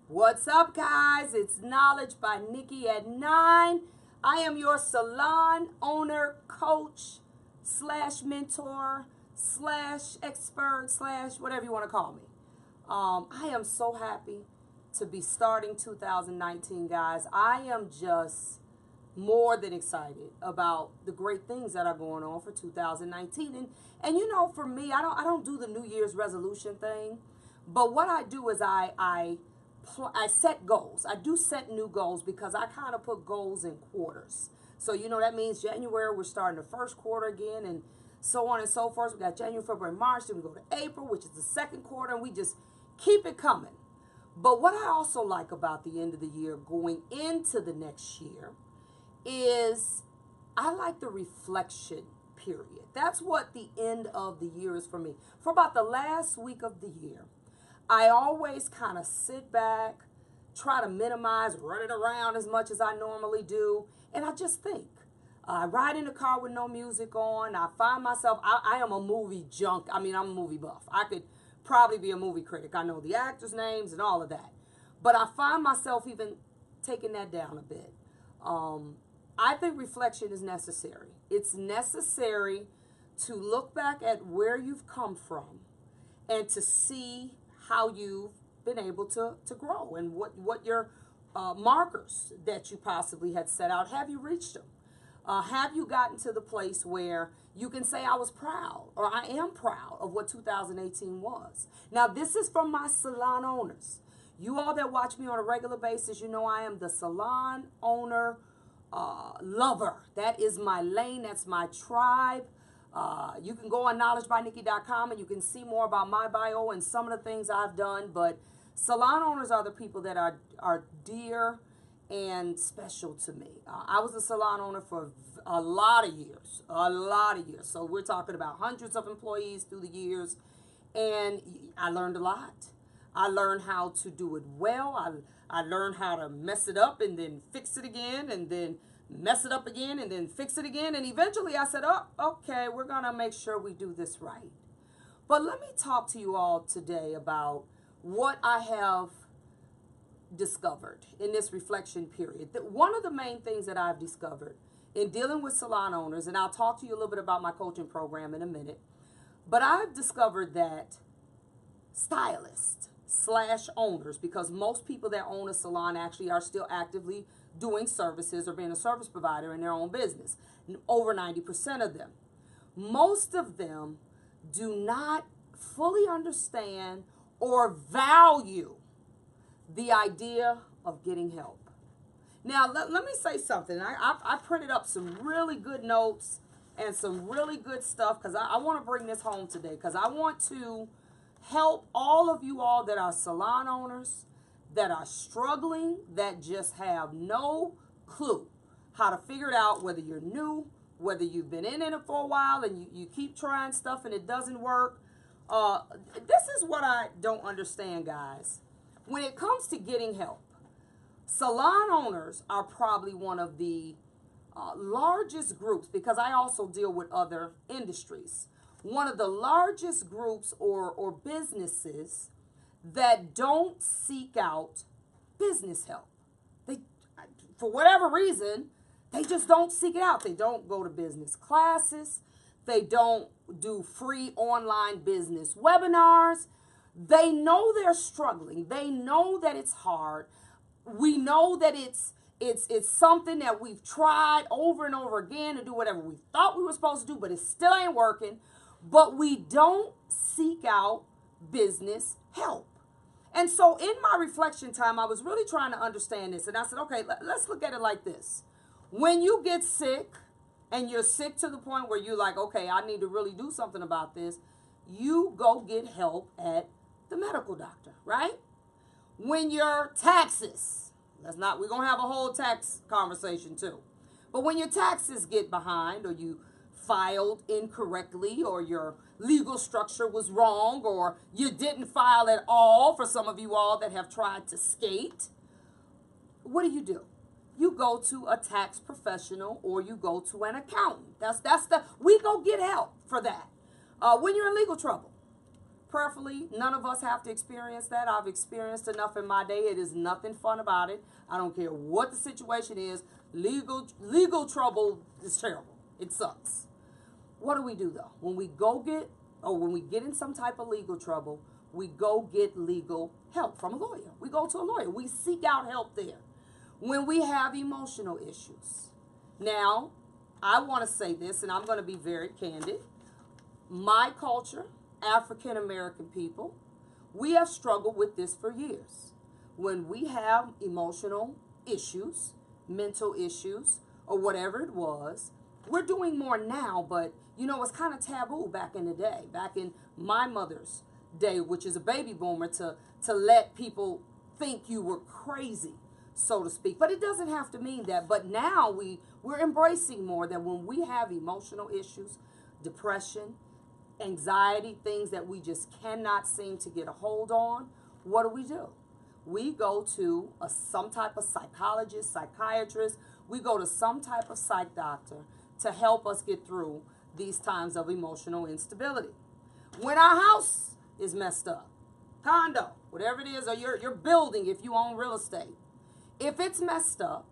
What's up, guys? It's Knowledge by Nikki at 9. I am your salon owner, coach, slash mentor, slash expert, slash whatever you want to call me. I am so happy to be starting 2019, guys. I am just more than excited about the great things that are going on for 2019. And for me, I don't do the New Year's resolution thing, but what I do is I set goals. I do set new goals because I kind of put goals in quarters. So that means January we're starting the first quarter again, and so on and so forth. We got January, February, March. Then we go to April, which is the second quarter, and we just keep it coming. But what I also like about the end of the year going into the next year is I like the reflection period. That's what the end of the year is for me. For about the last week of the year, I always kind of sit back, try to minimize running around as much as I normally do, and I just think. I ride in the car with no music on. I find myself, I am a movie junk. I'm a movie buff. I could probably be a movie critic. I know the actors' names and all of that. But I find myself even taking that down a bit. I think reflection is necessary. It's necessary to look back at where you've come from and to see how you've been able to grow and what your markers that you possibly had set out, have you reached them? Have you gotten to the place where you can say I was proud or I am proud of what 2018 was? Now, this is from my salon owners. You all that watch me on a regular basis, you know I am the salon owner lover. That is my lane. That's my tribe. You can go on knowledgebynikki.com and you can see more about my bio and some of the things I've done. But salon owners are the people that are dear and special to me. I was a salon owner for a lot of years, So we're talking about hundreds of employees through the years, and I learned a lot. I learned how to do it well. I learned how to mess it up and then fix it again, and then mess it up again and then fix it again. And eventually I said, oh, okay, we're going to make sure we do this right. But let me talk to you all today about what I have discovered in this reflection period. One of the main things that I've discovered in dealing with salon owners, and I'll talk to you a little bit about my coaching program in a minute, but I've discovered that stylists slash owners, because most people that own a salon actually are still actively doing services or being a service provider in their own business. Over 90% of them. Most of them do not fully understand or value the idea of getting help. Now, let me say something. I printed up some really good notes and some really good stuff because I want to bring this home today because I want to help all of you all that are salon owners, that are struggling, that just have no clue how to figure it out, whether you're new, whether you've been in it for a while and you keep trying stuff and it doesn't work. This is what I don't understand, guys. When it comes to getting help, salon owners are probably one of the largest groups, because I also deal with other industries, one of the largest groups or businesses that don't seek out business help. They, for whatever reason, they just don't seek it out. They don't go to business classes. They don't do free online business webinars. They know they're struggling. They know that it's hard. We know that it's something that we've tried over and over again to do whatever we thought we were supposed to do, but it still ain't working. But we don't seek out business help. And so in my reflection time, I was really trying to understand this. And I said, okay, let's look at it like this. When you get sick, and you're sick to the point where you're like, okay, I need to really do something about this, you go get help at the medical doctor, right? When your taxes, we're going to have a whole tax conversation too. But when your taxes get behind, or you filed incorrectly, or your legal structure was wrong, or you didn't file at all, for some of you all that have tried to skate, what do? You go to a tax professional or you go to an accountant. We go get help for that. When you're in legal trouble, Prayerfully, none of us have to experience that. I've experienced enough in my day. It is nothing fun about it. I don't care what the situation is. Legal trouble is terrible. It sucks. What do we do though? When we get in some type of legal trouble, we go get legal help from a lawyer. We go to a lawyer. We seek out help there. When we have emotional issues. Now, I want to say this, and I'm going to be very candid. My culture, African American people, we have struggled with this for years. When we have emotional issues, mental issues, or whatever it was, we're doing more now, but it's kind of taboo back in the day, back in my mother's day, which is a baby boomer, to let people think you were crazy, so to speak. But it doesn't have to mean that. But now we're embracing more that when we have emotional issues, depression, anxiety, things that we just cannot seem to get a hold on, what do? We go to some type of psychologist, psychiatrist. We go to some type of psych doctor to help us get through these times of emotional instability. When our house is messed up, condo, whatever it is, or your building if you own real estate, if it's messed up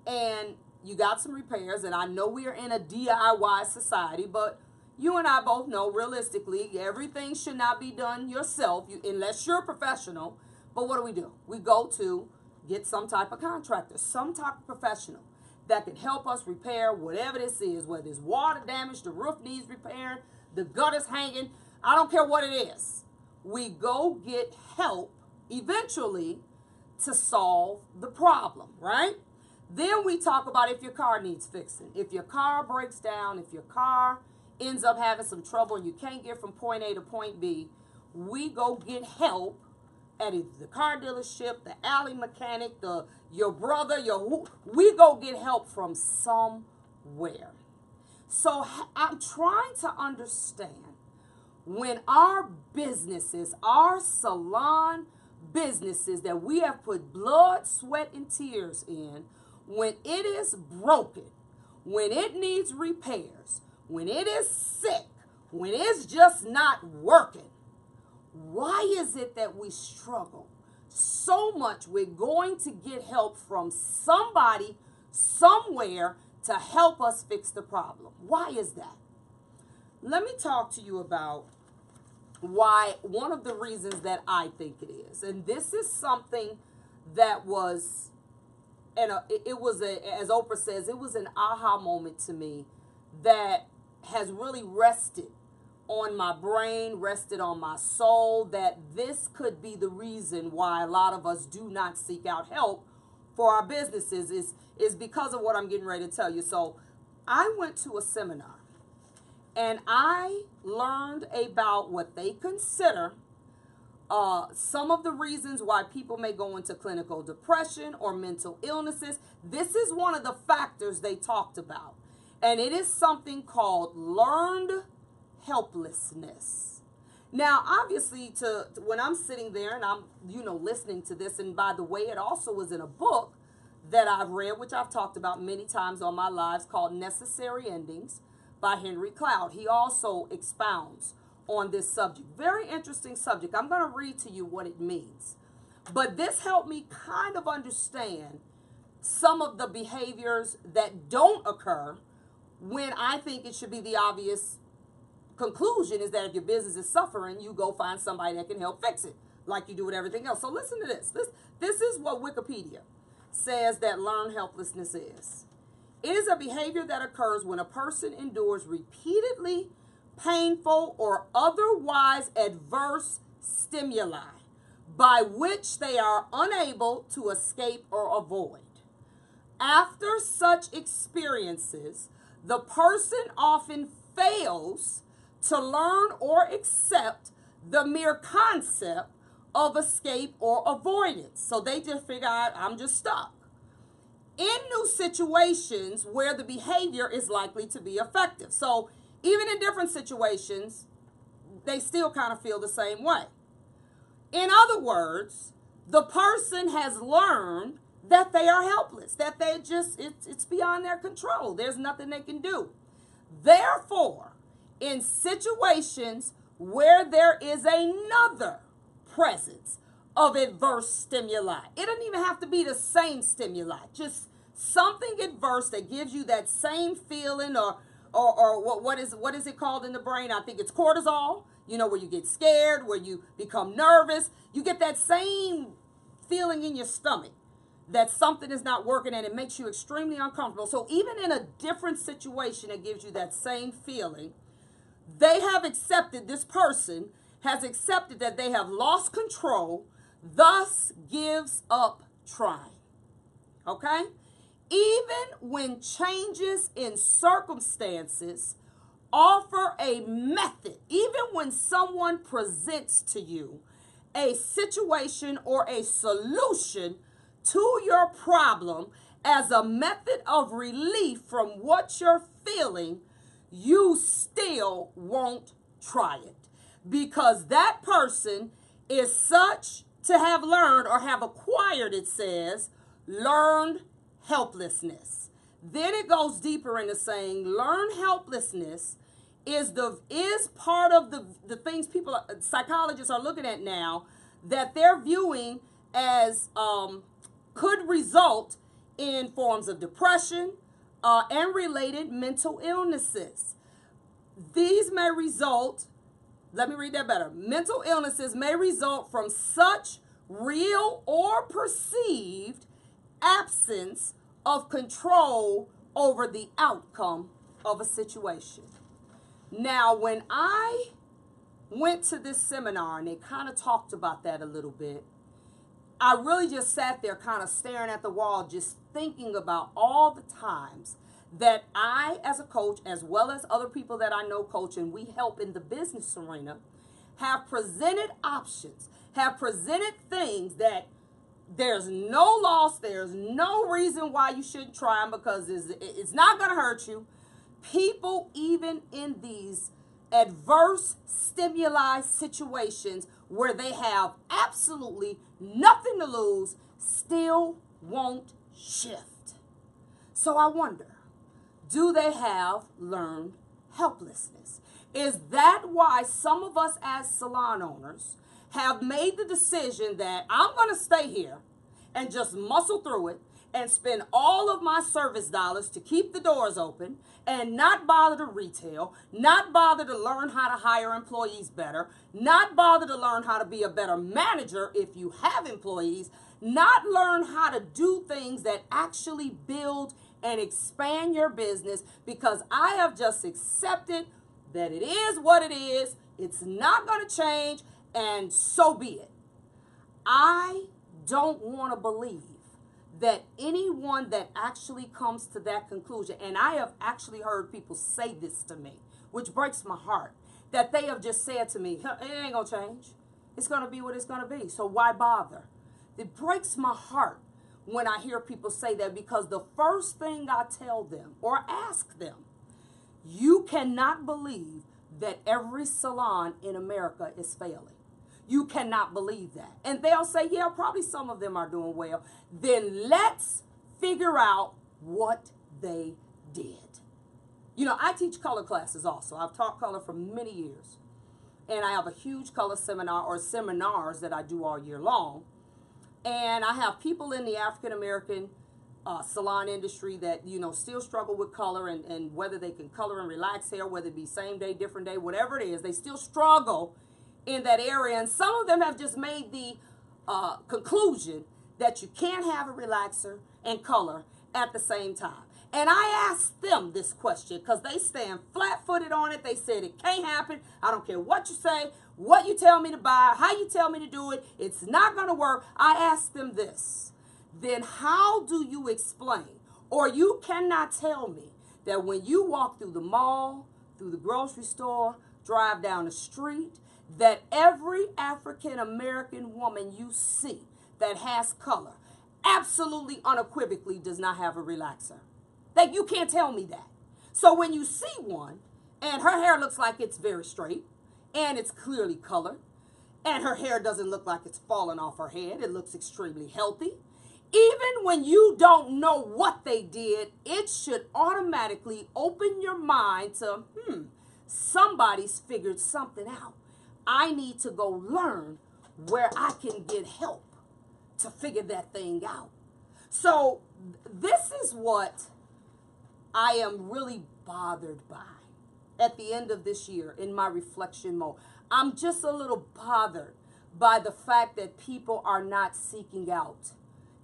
and you got some repairs, and I know we are in a DIY society, but you and I both know realistically everything should not be done yourself unless you're a professional. But what do? We go to get some type of contractor, some type of professional that can help us repair whatever this is, whether it's water damage, the roof needs repairing, the gutter's hanging, I don't care what it is. We go get help eventually to solve the problem, right? Then we talk about if your car needs fixing. If your car breaks down, if your car ends up having some trouble and you can't get from point A to point B, we go get help at either the car dealership, the alley mechanic, your brother, we go get help from somewhere. So I'm trying to understand when our businesses, our salon businesses that we have put blood, sweat, and tears in, when it is broken, when it needs repairs, when it is sick, when it's just not working, why is it that we struggle so much with going to get help from somebody, somewhere, to help us fix the problem? Why is that? Let me talk to you about why, one of the reasons that I think it is. And this is something that was, as Oprah says, it was an aha moment to me that has really rested on my brain, rested on my soul, that this could be the reason why a lot of us do not seek out help for our businesses is because of what I'm getting ready to tell you. So I went to a seminar and I learned about what they consider some of the reasons why people may go into clinical depression or mental illnesses. This is one of the factors they talked about. And it is something called learned helplessness. Now, obviously, when I'm sitting there and I'm, listening to this, and by the way, it also was in a book that I've read, which I've talked about many times on my lives, called Necessary Endings by Henry Cloud. He also expounds on this subject. Very interesting subject. I'm going to read to you what it means. But this helped me kind of understand some of the behaviors that don't occur when I think it should be the obvious conclusion is that if your business is suffering, you go find somebody that can help fix it, like you do with everything else. So listen to this. This is what Wikipedia says that learned helplessness is. It is a behavior that occurs when a person endures repeatedly painful or otherwise adverse stimuli by which they are unable to escape or avoid. After such experiences, the person often fails to learn or accept the mere concept of escape or avoidance. So they just figure out, I'm just stuck. In new situations where the behavior is likely to be effective. So even in different situations, they still kind of feel the same way. In other words, the person has learned that they are helpless, that they just, it's beyond their control. There's nothing they can do. Therefore, in situations where there is another presence of adverse stimuli. It doesn't even have to be the same stimuli, just something adverse that gives you that same feeling, or what is it called in the brain? I think it's cortisol, where you get scared, where you become nervous. You get that same feeling in your stomach that something is not working and it makes you extremely uncomfortable. So even in a different situation, it gives you that same feeling. This person has accepted that they have lost control, thus gives up trying. Okay? Even when changes in circumstances offer a method, even when someone presents to you a situation or a solution to your problem as a method of relief from what you're feeling, you still won't try it, because that person is such to have learned or have acquired, it says, learned helplessness. Then it goes deeper into saying learned helplessness is part of the things psychologists are looking at now, that they're viewing as could result in forms of depression and related mental illnesses. These may result, let me read that better. Mental illnesses may result from such real or perceived absence of control over the outcome of a situation. Now, when I went to this seminar and they kind of talked about that a little bit, I really just sat there kind of staring at the wall, just thinking about all the times that I, as a coach, as well as other people that I know coach and we help in the business arena, have presented options, have presented things that there's no loss, there's no reason why you shouldn't try them, because it's not going to hurt you. People, even in these adverse stimuli situations where they have absolutely nothing to lose, still won't shift. So I wonder, do they have learned helplessness? Is that why some of us as salon owners have made the decision that I'm going to stay here and just muscle through it and spend all of my service dollars to keep the doors open and not bother to retail, not bother to learn how to hire employees better, not bother to learn how to be a better manager if you have employees, not learn how to do things that actually build and expand your business, because I have just accepted that it is what it is, it's not going to change, and so be it. I don't want to believe that anyone that actually comes to that conclusion, and I have actually heard people say this to me, which breaks my heart, that they have just said to me, it ain't going to change. It's going to be what it's going to be, so why bother? It breaks my heart when I hear people say that, because the first thing I tell them or ask them, you cannot believe that every salon in America is failing. You cannot believe that. And they'll say, yeah, probably some of them are doing well. Then let's figure out what they did. I teach color classes also. I've taught color for many years. And I have a huge color seminar, or seminars, that I do all year long. And I have people in the African American salon industry that, still struggle with color, and whether they can color and relax hair, whether it be same day, different day, whatever it is, they still struggle in that area. And some of them have just made the conclusion that you can't have a relaxer and color at the same time. And I asked them this question because they stand flat-footed on it. They said it can't happen. I don't care what you say, what you tell me to buy, how you tell me to do it. It's not going to work. I asked them this. Then how do you explain, or you cannot tell me that when you walk through the mall, through the grocery store, drive down the street, that every African American woman you see that has color absolutely unequivocally does not have a relaxer? That you can't tell me that. So when you see one and her hair looks like it's very straight and it's clearly colored and her hair doesn't look like it's falling off her head, it looks extremely healthy. Even when you don't know what they did, it should automatically open your mind to, somebody's figured something out. I need to go learn where I can get help to figure that thing out. So this is what I am really bothered by at the end of this year in my reflection mode. I'm just a little bothered by the fact that people are not seeking out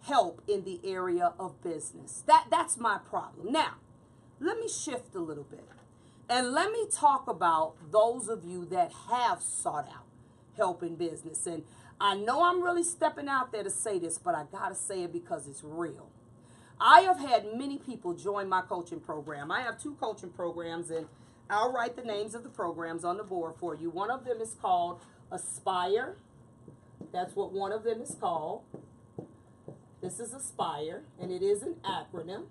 help in the area of business. That's my problem. Now, let me shift a little bit. And let me talk about those of you that have sought out help in business. And I know I'm really stepping out there to say this, but I got to say it because it's real. I have had many people join my coaching program. I have 2 coaching programs, and I'll write the names of the programs on the board for you. One of them is called Aspire. That's what one of them is called. This is Aspire, and it is an acronym.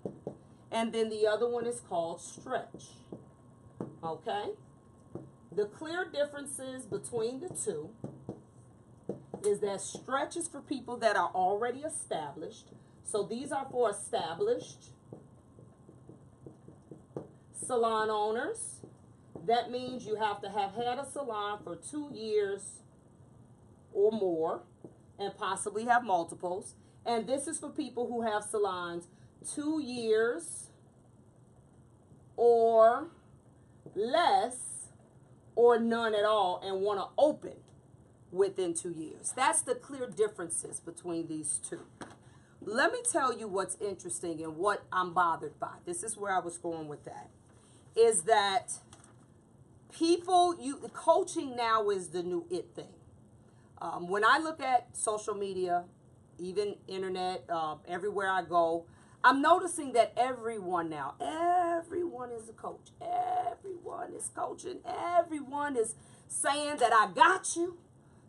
And then the other one is called Stretch. Okay? The clear differences between the two is that Stretch is for people that are already established. So these are for established salon owners. That means you have to have had a salon for 2 years or more and possibly have multiples. And this is for people who have salons 2 years or less or none at all and want to open within 2 years. That's the clear differences between these two. Let me tell you what's interesting and what I'm bothered by. This is where I was going with that. Is that coaching now is the new it thing. When I look at social media, even internet, everywhere I go, I'm noticing that everyone is a coach. Everyone is coaching. Everyone is saying that I got you,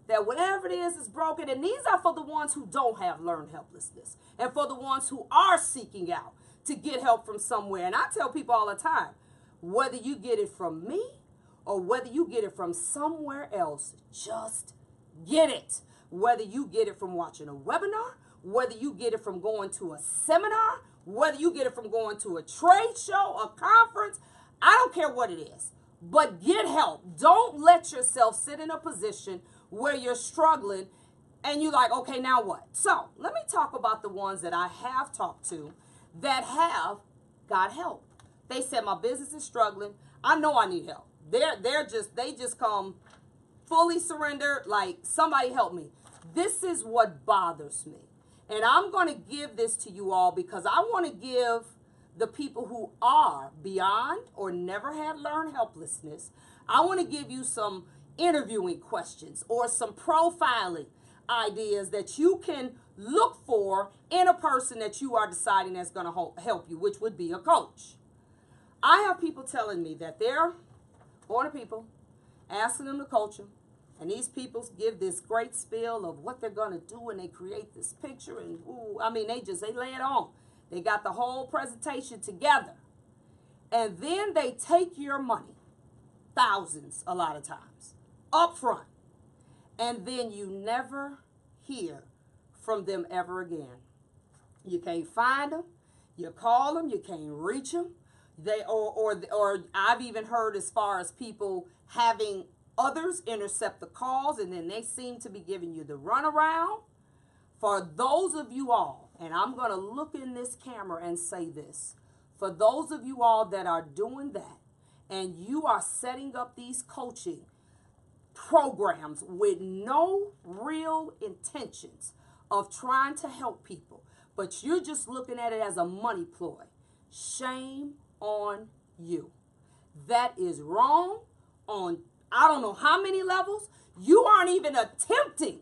that whatever it is broken. And these are for the ones who don't have learned helplessness and for the ones who are seeking out to get help from somewhere. And I tell people all the time, whether you get it from me or whether you get it from somewhere else, just get it. Whether you get it from watching a webinar, whether you get it from going to a seminar, whether you get it from going to a trade show, a conference, I don't care what it is. But get help. Don't let yourself sit in a position where you're struggling and you're like, okay, now what? So let me talk about the ones that I have talked to that have got help. They said, my business is struggling. I know I need help. They just come fully surrendered, like, somebody help me. This is what bothers me. And I'm going to give this to you all because I want to give the people who are beyond or never had learned helplessness, I want to give you some interviewing questions or some profiling ideas that you can look for in a person that you are deciding that's going to help you, which would be a coach. I have people telling me that they're going to people, asking them to coach them, and these people give this great spiel of what they're going to do, and they create this picture, and they lay it on. They got the whole presentation together, and then they take your money, thousands a lot of times, up front, and then you never hear from them ever again. You can't find them. You call them. You can't reach them. Or I've even heard as far as people having others intercept the calls, and then they seem to be giving you the runaround. For those of you all, and I'm going to look in this camera and say this, for those of you all that are doing that, and you are setting up these coaching programs with no real intentions of trying to help people, but you're just looking at it as a money ploy, shame on you. That is wrong on I don't know how many levels. You aren't even attempting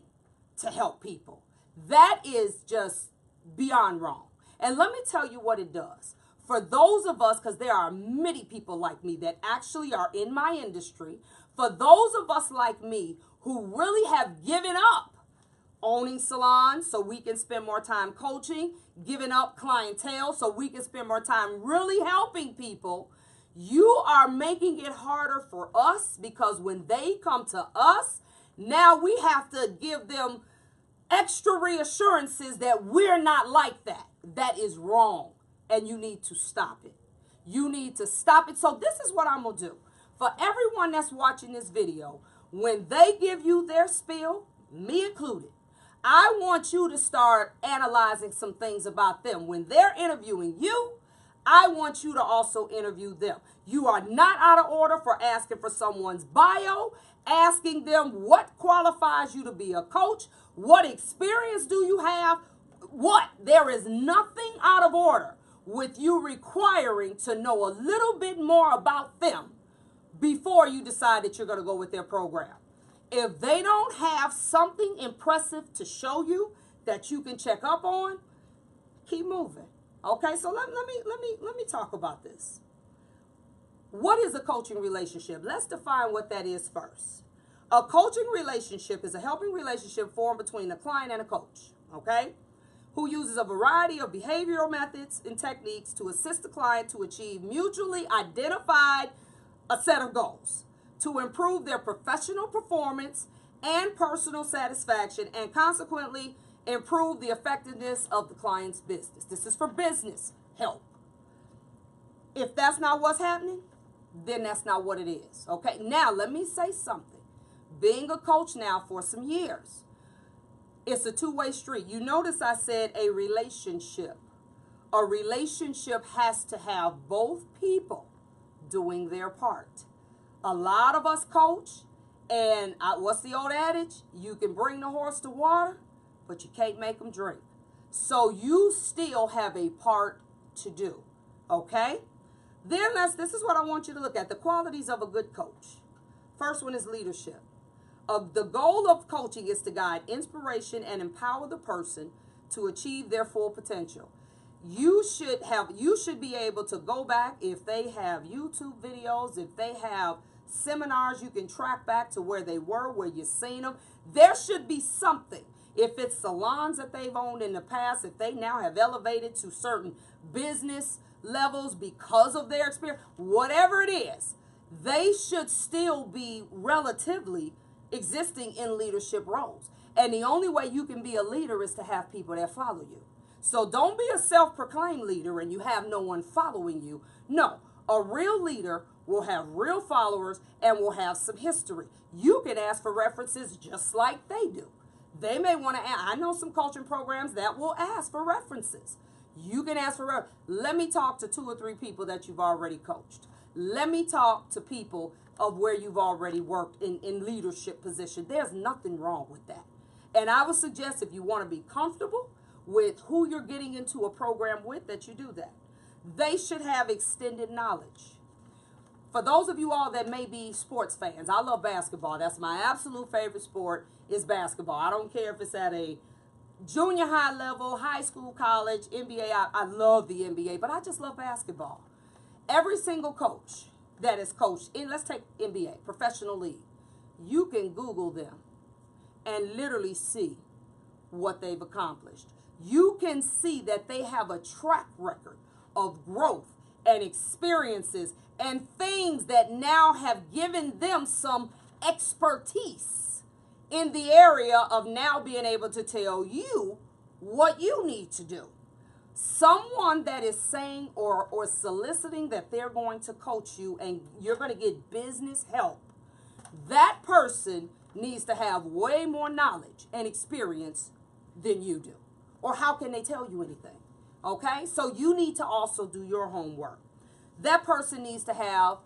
to help people. That is just beyond wrong. And let me tell you what it does. For those of us, because there are many people like me that actually are in my industry, for those of us like me who really have given up owning salons so we can spend more time coaching, giving up clientele so we can spend more time really helping people, you are making it harder for us because when they come to us, now we have to give them extra reassurances that we're not like that. That is wrong, and you need to stop it. You need to stop it. So this is what I'm going to do. For everyone that's watching this video, when they give you their spiel, me included, I want you to start analyzing some things about them. When they're interviewing you, I want you to also interview them. You are not out of order for asking for someone's bio, asking them what qualifies you to be a coach, what experience do you have, what. There is nothing out of order with you requiring to know a little bit more about them before you decide that you're going to go with their program. If they don't have something impressive to show you that you can check up on, keep moving. Okay, so let me talk about this. What is a coaching relationship? Let's define what that is first. A coaching relationship is a helping relationship formed between a client and a coach, okay, who uses a variety of behavioral methods and techniques to assist the client to achieve mutually identified a set of goals, to improve their professional performance and personal satisfaction, and consequently improve the effectiveness of the client's business. This is for business help. If that's not what's happening, then that's not what it is. Okay, now let me say something. Being a coach now for some years, it's a two-way street. You notice I said a relationship. A relationship has to have both people doing their part. A lot of us coach, and what's the old adage? You can bring the horse to water, but you can't make them drink. So you still have a part to do, okay? Then this is what I want you to look at, the qualities of a good coach. First one is leadership. The goal of coaching is to guide inspiration and empower the person to achieve their full potential. You should be able to go back if they have YouTube videos, if they have seminars, you can track back to where they were, where you've seen them. There should be something. If it's salons that they've owned in the past, if they now have elevated to certain business levels because of their experience, whatever it is, they should still be relatively existing in leadership roles. And the only way you can be a leader is to have people that follow you. So don't be a self-proclaimed leader and you have no one following you. No, a real leader will have real followers and will have some history. You can ask for references just like they do. They may want to ask. I know some coaching programs that will ask for references. You can ask for let me talk to 2 or 3 people that you've already coached. Let me talk to people of where you've already worked in leadership position. There's nothing wrong with that. And I would suggest if you want to be comfortable with who you're getting into a program with, that you do that. They should have extended knowledge. For those of you all that may be sports fans, I love basketball. That's my absolute favorite sport is basketball. I don't care if it's at a junior high level, high school, college, NBA. I love the NBA, but I just love basketball. Every single coach that is coached in, let's take NBA, professional league, you can Google them and literally see what they've accomplished. You can see that they have a track record of growth and experiences and things that now have given them some expertise in the area of now being able to tell you what you need to do. Someone that is saying or soliciting that they're going to coach you and you're going to get business help, that person needs to have way more knowledge and experience than you do. Or how can they tell you anything? Okay, so you need to also do your homework. That person needs to have,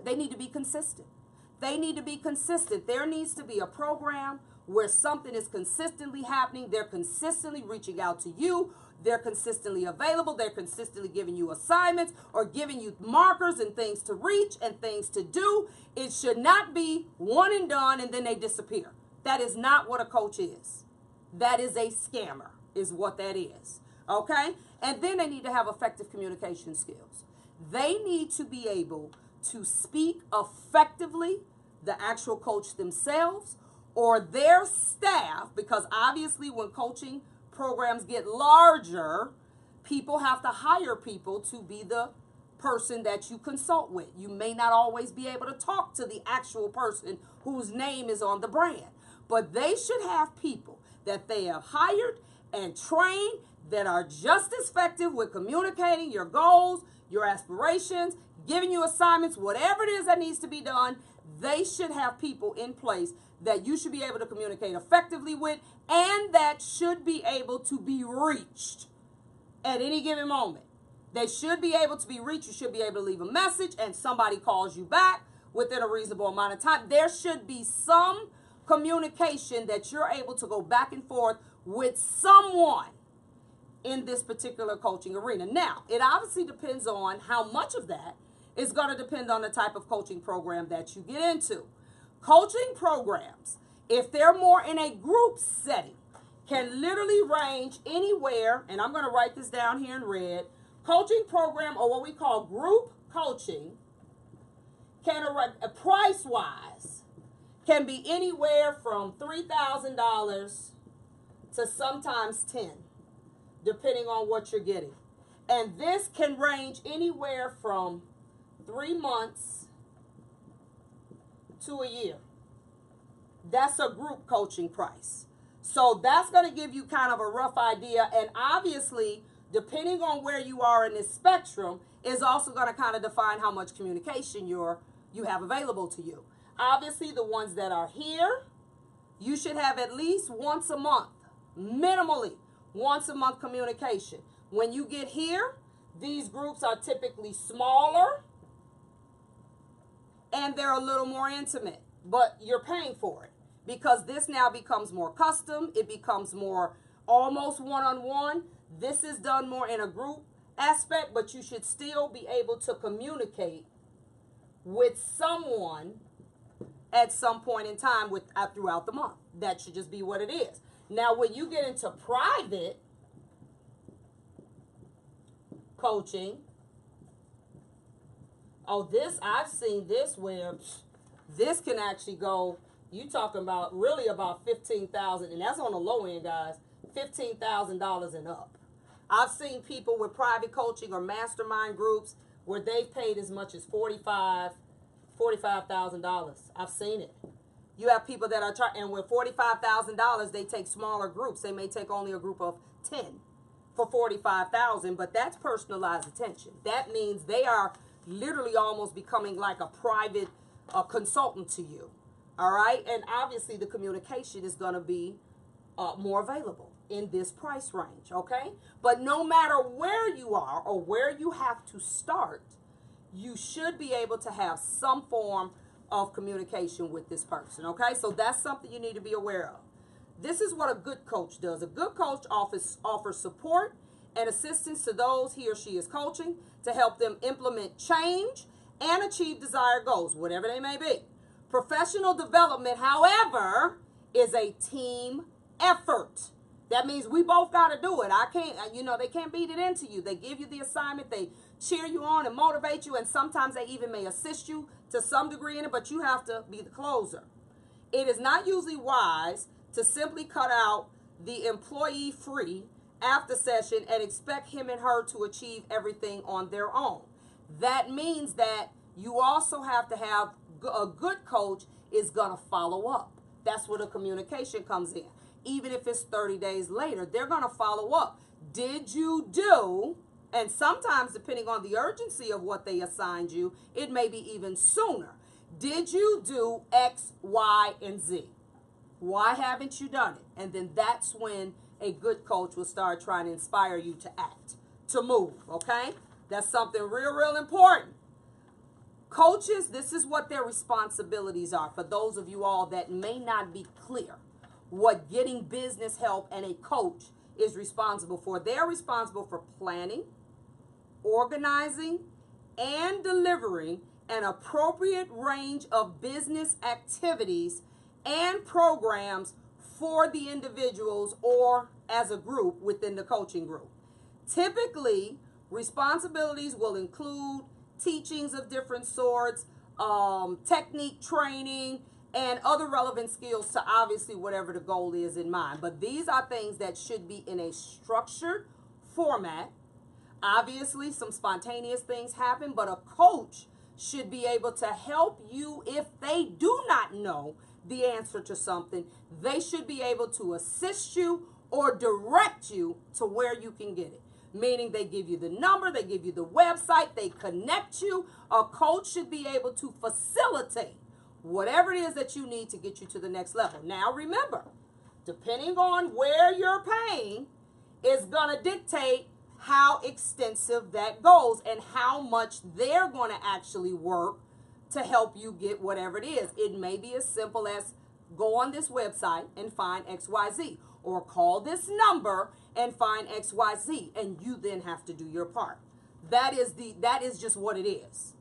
they need to be consistent. They need to be consistent. There needs to be a program where something is consistently happening. They're consistently reaching out to you. They're consistently available. They're consistently giving you assignments or giving you markers and things to reach and things to do. It should not be one and done and then they disappear. That is not what a coach is. That is a scammer, is what that is. Okay? And then they need to have effective communication skills. They need to be able to speak effectively, the actual coach themselves or their staff, because obviously when coaching programs get larger, people have to hire people to be the person that you consult with. You may not always be able to talk to the actual person whose name is on the brand, but they should have people that they have hired and trained that are just as effective with communicating your goals, your aspirations, giving you assignments, whatever it is that needs to be done. they should have people in place that you should be able to communicate effectively with and that should be able to be reached at any given moment. They should be able to be reached. You should be able to leave a message and somebody calls you back within a reasonable amount of time. There should be some communication that you're able to go back and forth with someone in this particular coaching arena. Now, it obviously depends on how much of that is going to depend on the type of coaching program that you get into. Coaching programs, if they're more in a group setting, can literally range anywhere, and I'm going to write this down here in red. Coaching program, or what we call group coaching, can price-wise can be anywhere from $3,000 to sometimes $10,000, depending on what you're getting. And this can range anywhere from 3 months to a year. That's a group coaching price. So that's going to give you kind of a rough idea. And obviously, depending on where you are in this spectrum, is also going to kind of define how much communication you have available to you. Obviously, the ones that are here, you should have at least once a month, minimally once a month communication. When you get here, these groups are typically smaller and they're a little more intimate, but you're paying for it because this now becomes more custom. It becomes more almost one-on-one. This is done more in a group aspect, but you should still be able to communicate with someone at some point in time throughout the month. That should just be what it is. Now, when you get into private coaching, I've seen this where this can actually go, you talking about really about $15,000, and that's on the low end, guys, $15,000 and up. I've seen people with private coaching or mastermind groups where they've paid as much as $45,000. I've seen it. You have people that are and with $45,000, they take smaller groups. They may take only a group of 10 for $45,000, but that's personalized attention. That means they are literally almost becoming like a private consultant to you. All right, and obviously the communication is going to be more available in this price range. Okay, but no matter where you are or where you have to start, you should be able to have some form of communication with this person. Okay, so that's something you need to be aware of. This is what a good coach does. A good coach offers support and assistance to those he or she is coaching to help them implement change and achieve desired goals, whatever they may be. Professional development, however, is a team effort. That means we both got to do it. They can't beat it into you. They give you the assignment, they cheer you on and motivate you, and sometimes they even may assist you to some degree in it, but you have to be the closer. It is not usually wise to simply cut out the employee free after session and expect him and her to achieve everything on their own. That means that you also have to have a good coach is going to follow up. That's where the communication comes in. Even if it's 30 days later, they're going to follow up. Did you do, and sometimes depending on the urgency of what they assigned you, it may be even sooner. Did you do X, Y, and Z? Why haven't you done it? And then that's when a good coach will start trying to inspire you to act, to move, okay? That's something real important. Coaches, this is what their responsibilities are. For those of you all that may not be clear what getting business help and a coach is responsible for. They're responsible for planning, organizing, and delivering an appropriate range of business activities and programs for the individuals or as a group within the coaching group. Typically, responsibilities will include teachings of different sorts, technique training, and other relevant skills to obviously whatever the goal is in mind. But these are things that should be in a structured format. Obviously, some spontaneous things happen, but a coach should be able to help you if they do not know the answer to something. They should be able to assist you or direct you to where you can get it. Meaning they give you the number, they give you the website, they connect you. A coach should be able to facilitate whatever it is that you need to get you to the next level. Now remember, depending on where you're paying is going to dictate how extensive that goes and how much they're going to actually work to help you get whatever it is. It may be as simple as go on this website and find XYZ, or call this number and find XYZ, and you then have to do your part. That is just what it is.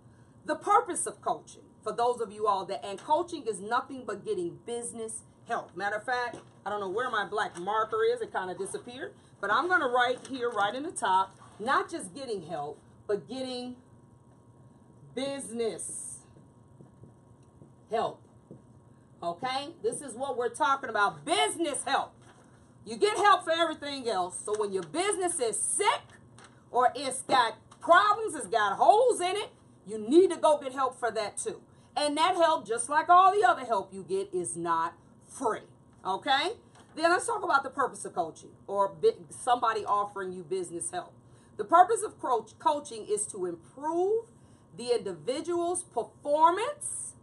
The purpose of coaching, for those of you all and coaching is nothing but getting business help. Matter of fact, I don't know where my black marker is. It kind of disappeared. But I'm going to write here right in the top, not just getting help, but getting business help. Okay? This is what we're talking about, business help. You get help for everything else. So when your business is sick or it's got problems, it's got holes in it, you need to go get help for that too. And that help, just like all the other help you get, is not free. Okay? Then let's talk about the purpose of coaching, or somebody offering you business help. The purpose of coaching is to improve the individual's performance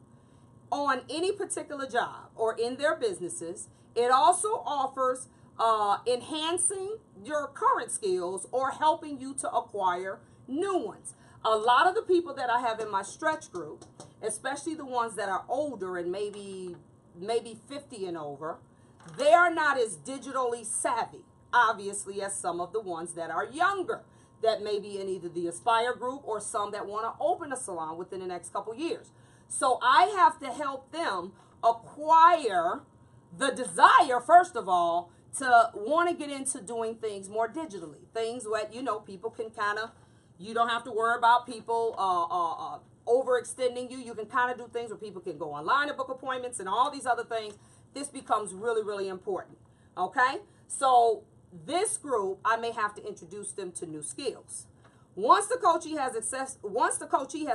on any particular job or in their businesses. It also offers enhancing your current skills or helping you to acquire new ones. A lot of the people that I have in my stretch group, especially the ones that are older and maybe 50 and over, they are not as digitally savvy, obviously, as some of the ones that are younger, that may be in either the Aspire group or some that want to open a salon within the next couple years. So I have to help them acquire the desire, first of all, to want to get into doing things more digitally. Things that, people can kind of, you don't have to worry about people overextending you. You can kind of do things where people can go online and book appointments and all these other things. This becomes really, really important. Okay? So this group, I may have to introduce them to new skills. Once the coachee has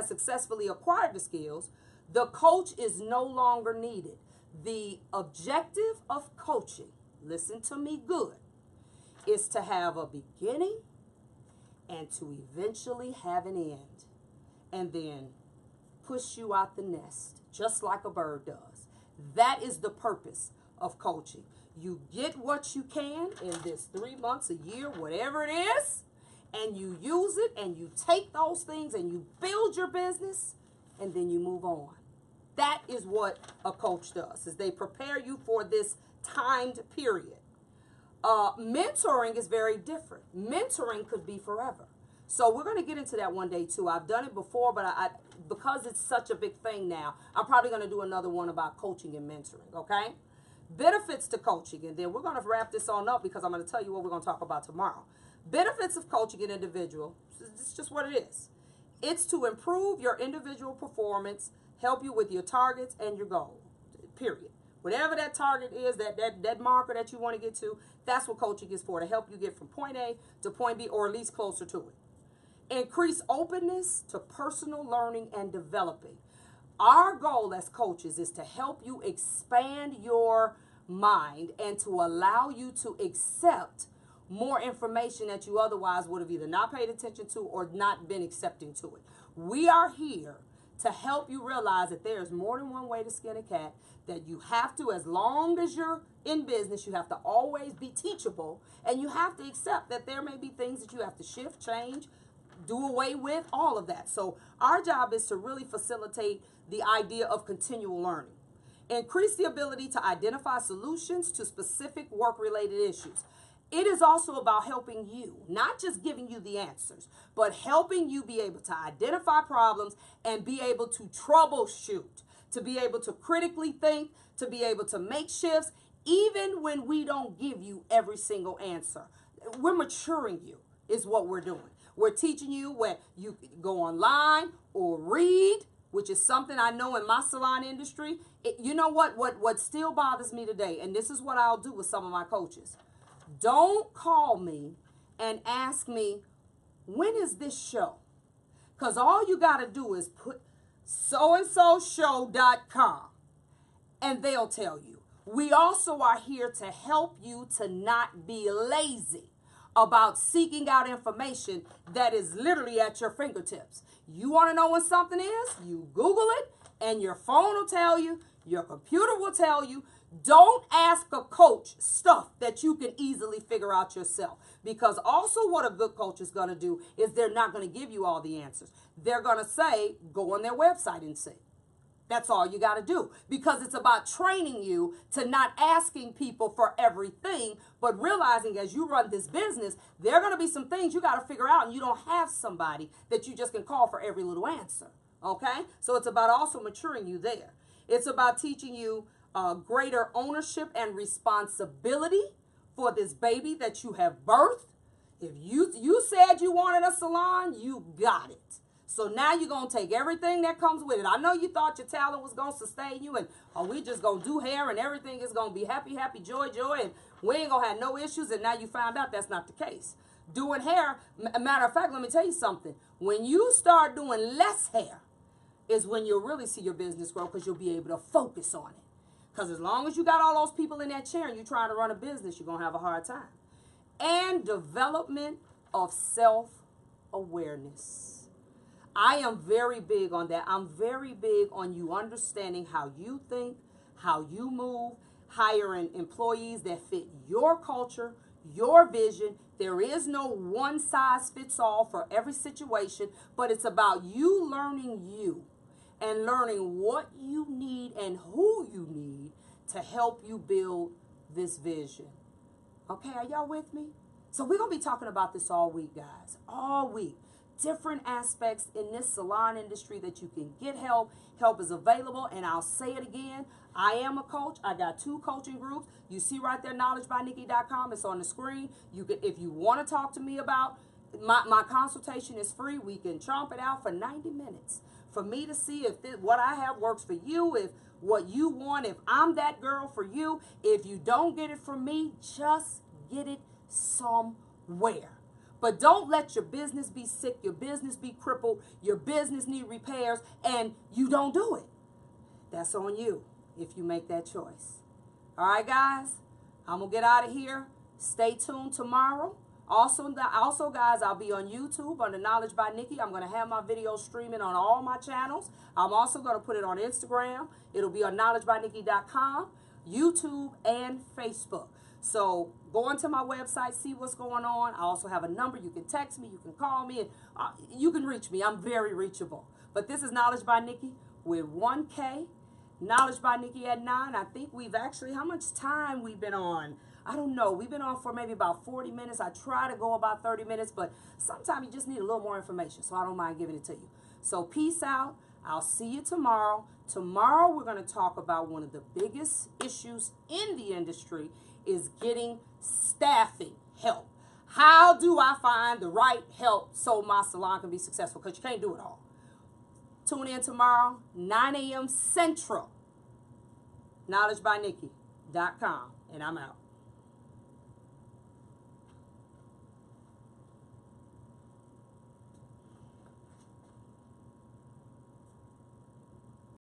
successfully acquired the skills, the coach is no longer needed. The objective of coaching, listen to me good, is to have a beginning and to eventually have an end, and then push you out the nest, just like a bird does. That is the purpose of coaching. You get what you can in this 3 months, a year, whatever it is, and you use it, and you take those things, and you build your business, and then you move on. That is what a coach does, is they prepare you for this timed period. Mentoring is very different. Mentoring could be forever. So we're going to get into that one day too. I've done it before, but because it's such a big thing now, I'm probably going to do another one about coaching and mentoring, okay? Benefits to coaching, and then we're going to wrap this on up because I'm going to tell you what we're going to talk about tomorrow. Benefits of coaching an individual, it's just what it is. It's to improve your individual performance, help you with your targets and your goal, period. Whatever that target is, that marker that you want to get to, that's what coaching is for, to help you get from point A to point B, or at least closer to it. Increase openness to personal learning and developing. Our goal as coaches is to help you expand your mind and to allow you to accept more information that you otherwise would have either not paid attention to or not been accepting to it. We are here to help you realize that there's more than one way to skin a cat, that you have to, as long as you're in business, you have to always be teachable, and you have to accept that there may be things that you have to shift, change, do away with, all of that. So our job is to really facilitate the idea of continual learning. Increase the ability to identify solutions to specific work-related issues. It is also about helping you, not just giving you the answers, but helping you be able to identify problems and be able to troubleshoot, to be able to critically think, to be able to make shifts, even when we don't give you every single answer. We're maturing you is what we're doing. We're teaching you where you go online or read, which is something I know in my salon industry. You know what still bothers me today, and this is what I'll do with some of my coaches. Don't call me and ask me, when is this show? Because all you got to do is put soandsoshow.com and they'll tell you. We also are here to help you to not be lazy about seeking out information that is literally at your fingertips. You want to know what something is? You Google it And your phone will tell you, your computer will tell you. Don't ask a coach stuff that you can easily figure out yourself. Because also what a good coach is going to do is they're not going to give you all the answers. They're going to say, go on their website and see. That's all you got to do, because it's about training you to not asking people for everything, but realizing as you run this business, there are going to be some things you got to figure out, and you don't have somebody that you just can call for every little answer. Okay? So it's about also maturing you there. It's about teaching you greater ownership and responsibility for this baby that you have birthed. If you said you wanted a salon, you got it. So now you're going to take everything that comes with it. I know you thought your talent was going to sustain you and, oh, we just going to do hair and everything is going to be happy, happy, joy, joy, and we ain't going to have no issues, and now you found out that's not the case. Doing hair, matter of fact, let me tell you something. When you start doing less hair is when you'll really see your business grow, because you'll be able to focus on it. Because as long as you got all those people in that chair and you're trying to run a business, you're going to have a hard time. And development of self-awareness. I am very big on that. I'm very big on you understanding how you think, how you move, hiring employees that fit your culture, your vision. There is no one size fits all for every situation, but it's about you learning you and learning what you need and who you need to help you build this vision. Okay, are y'all with me? So we're going to be talking about this all week, guys, all week. Different aspects in this salon industry that you can get help. Help is available, and I'll say it again. I am a coach. I got 2 coaching groups. You see right there, knowledgebynikki.com. It's on the screen. You can, if you want to talk to me about my consultation is free. We can chomp it out for 90 minutes for me to see if what I have works for you, if what you want, if I'm that girl for you. If you don't get it from me, just get it somewhere. But don't let your business be sick, your business be crippled, your business need repairs, and you don't do it. That's on you if you make that choice. All right, guys, I'm going to get out of here. Stay tuned tomorrow. Also, guys, I'll be on YouTube under Knowledge by Nikki. I'm going to have my videos streaming on all my channels. I'm also going to put it on Instagram. It'll be on knowledgebynikki.com, YouTube, and Facebook. So go onto my website, see what's going on. I also have a number. You can text me. You can call me. And you can reach me. I'm very reachable. But this is Knowledge by Nikki with 1K. Knowledge by Nikki at 9. I think we've actually, how much time we've been on? I don't know. We've been on for maybe about 40 minutes. I try to go about 30 minutes, but sometimes you just need a little more information, so I don't mind giving it to you. So peace out. I'll see you tomorrow. Tomorrow we're going to talk about one of the biggest issues in the industry is getting staffing help. How do I find the right help so my salon can be successful? Because you can't do it all. Tune in tomorrow, 9 a.m. Central. KnowledgeByNikki.com. And I'm out.